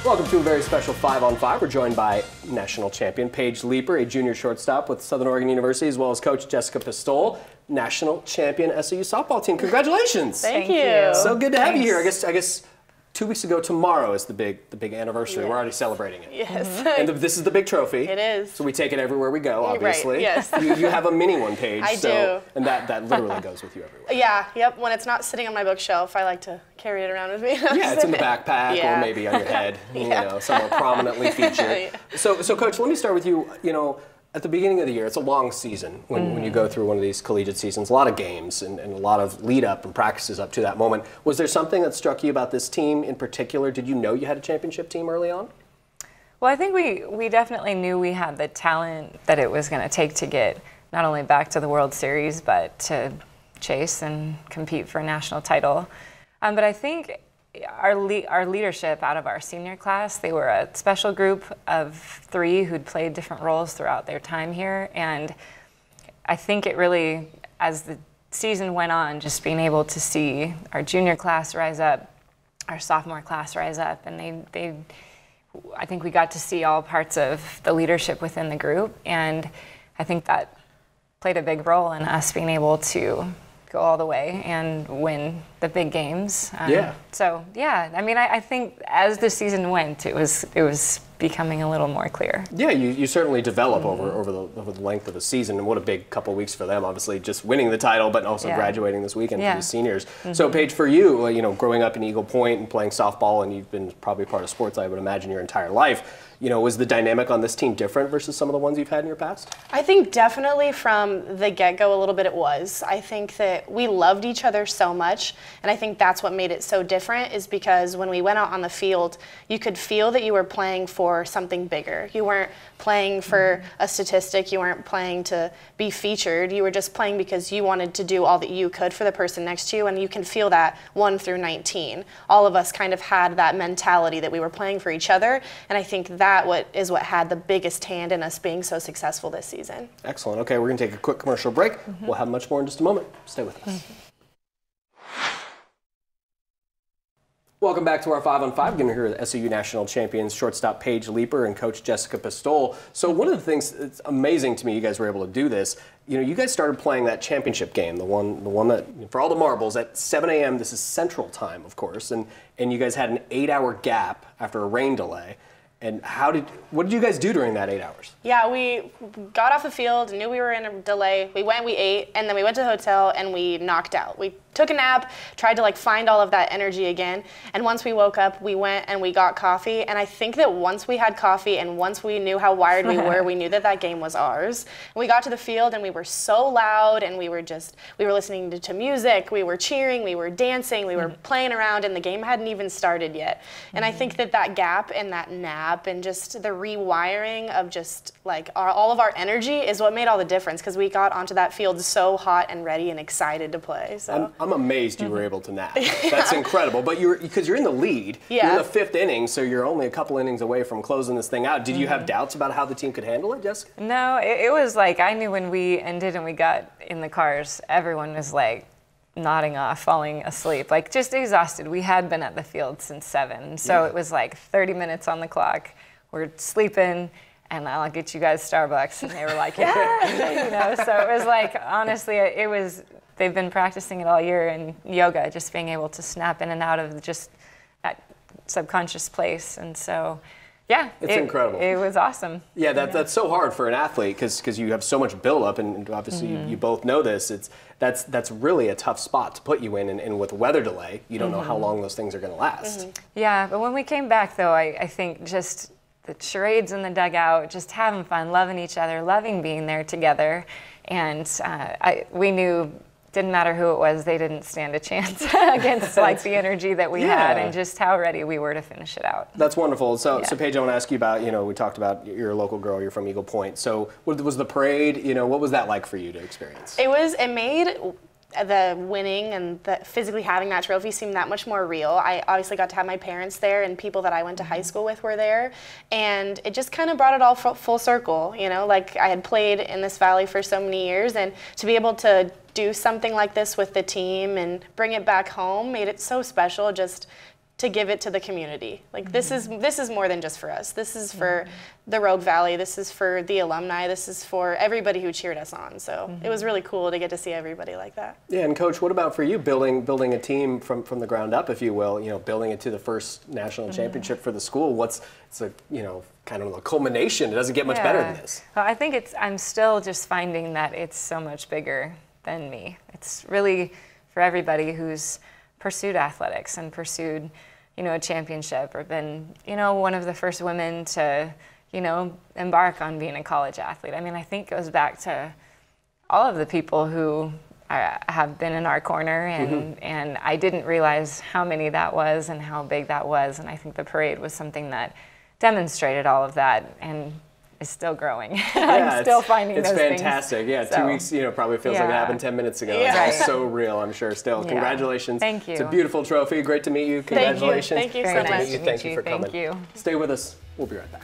Welcome to a very special 5-on-5. We're joined by national champion Paige Leeper, a junior shortstop with Southern Oregon University, as well as coach Jessica Pistole, national champion SAU softball team. Congratulations! Thank you. So good to have you here. I guess 2 weeks ago tomorrow is the big anniversary. Yeah. We're already celebrating it. Yes. And this is the big trophy. It is. So we take it everywhere we go, obviously. Right, yes. You have a mini one, Paige. I do. And that literally goes with you everywhere. Yeah, yep. When it's not sitting on my bookshelf, I like to carry it around with me. Yeah, it's in the backpack or maybe on your head, you know, somewhere prominently featured. So Coach, let me start with you. You know, at the beginning of the year, it's a long season when you go through one of these collegiate seasons, a lot of games and a lot of lead up and practices up to that moment. Was there something that struck you about this team in particular? Did you know you had a championship team early on? Well, I think we definitely knew we had the talent that it was going to take to get not only back to the World Series, but to chase and compete for a national title. But I think our leadership out of our senior class, they were a special group of 3 who'd played different roles throughout their time here. And I think it really, as the season went on, just being able to see our junior class rise up, our sophomore class rise up, and I think we got to see all parts of the leadership within the group. And I think that played a big role in us being able to go all the way and win the big games. So yeah, I mean, I think as the season went, it was becoming a little more clear. Yeah, you certainly develop over the length of the season, and what a big couple of weeks for them. Obviously, just winning the title, but also graduating this weekend for these seniors. So Paige, for you, you know, growing up in Eagle Point and playing softball, and you've been probably part of sports, I would imagine, your entire life. You know, was the dynamic on this team different versus some of the ones you've had in your past? I think definitely from the get-go a little bit it was. I think that we loved each other so much, and I think that's what made it so different, is because when we went out on the field, you could feel that you were playing for something bigger. You weren't playing for a statistic, you weren't playing to be featured, you were just playing because you wanted to do all that you could for the person next to you, and you can feel that 1 through 19. All of us kind of had that mentality that we were playing for each other, and I think that is what had the biggest hand in us being so successful this season. Excellent. Okay, we're going to take a quick commercial break. We'll have much more in just a moment. Stay with us. Welcome back to our 5-on-5. We're going to hear the SAU National Champions shortstop Paige Leeper and coach Jessica Pistole. So one of the things that's amazing to me, you guys were able to do this. You know, you guys started playing that championship game, the one that for all the marbles at 7 a.m. This is Central Time, of course, and you guys had an 8-hour gap after a rain delay. And what did you guys do during that 8 hours? Yeah, we got off the field, knew we were in a delay. We went, we ate, and then we went to the hotel and we knocked out. We took a nap, tried to find all of that energy again. And once we woke up, we went and we got coffee. And I think that once we had coffee and once we knew how wired we were, we knew that that game was ours. And we got to the field and we were so loud, and we were listening to music, we were cheering, we were dancing, we were playing around, and the game hadn't even started yet. And I think that gap and that nap and just the rewiring of just all of our energy is what made all the difference, because we got onto that field so hot and ready and excited to play. So I'm amazed you were able to nap. That's incredible. But because you're in the lead, you're in the 5th inning, so you're only a couple innings away from closing this thing out. Did you have doubts about how the team could handle it, Jessica? No, it was I knew when we ended and we got in the cars, everyone was nodding off, falling asleep, just exhausted. We had been at the field since 7, so it was 30 minutes on the clock. We're sleeping, and I'll get you guys Starbucks, and they were yeah, you know. So it was honestly, it was. They've been practicing it all year in yoga, just being able to snap in and out of just that subconscious place, and so. Yeah, it's incredible. It was awesome. Yeah, that's so hard for an athlete because you have so much buildup, and obviously you both know this. That's really a tough spot to put you in, and with weather delay, you don't know how long those things are going to last. Yeah, but when we came back, though, I think just the charades in the dugout, just having fun, loving each other, loving being there together, and we knew. Didn't matter who it was, they didn't stand a chance against the energy that we had and just how ready we were to finish it out. That's wonderful. So Paige, I want to ask you about, we talked about you're a local girl, you're from Eagle Point. So what was the parade, what was that like for you to experience? It made the winning and physically having that trophy seemed that much more real. I obviously got to have my parents there, and people that I went to high school with were there, and it just kind of brought it all full circle. I had played in this valley for so many years, and to be able to do something like this with the team and bring it back home made it so special. Just to give it to the community. Like this is more than just for us. This is for the Rogue Valley. This is for the alumni. This is for everybody who cheered us on. So it was really cool to get to see everybody like that. Yeah, and Coach, what about for you, building a team from the ground up, if you will, building it to the first national championship for the school? It's a, kind of a culmination. It doesn't get much better than this. Well, I think I'm still just finding that it's so much bigger than me. It's really for everybody who's pursued athletics and pursued, a championship, or been, one of the first women to, embark on being a college athlete. I mean, I think it goes back to all of the people who have been in our corner, and I didn't realize how many that was and how big that was, and I think the parade was something that demonstrated all of that and is still growing. I'm still finding those things. It's fantastic. Yeah, so, 2 weeks, probably feels like it happened 10 minutes ago. Yeah. It's so real, I'm sure, still. Yeah. Congratulations. Thank you. It's a beautiful trophy. Great to meet you. Congratulations. Thank you so much. Thank you for coming. Thank you. Stay with us. We'll be right back.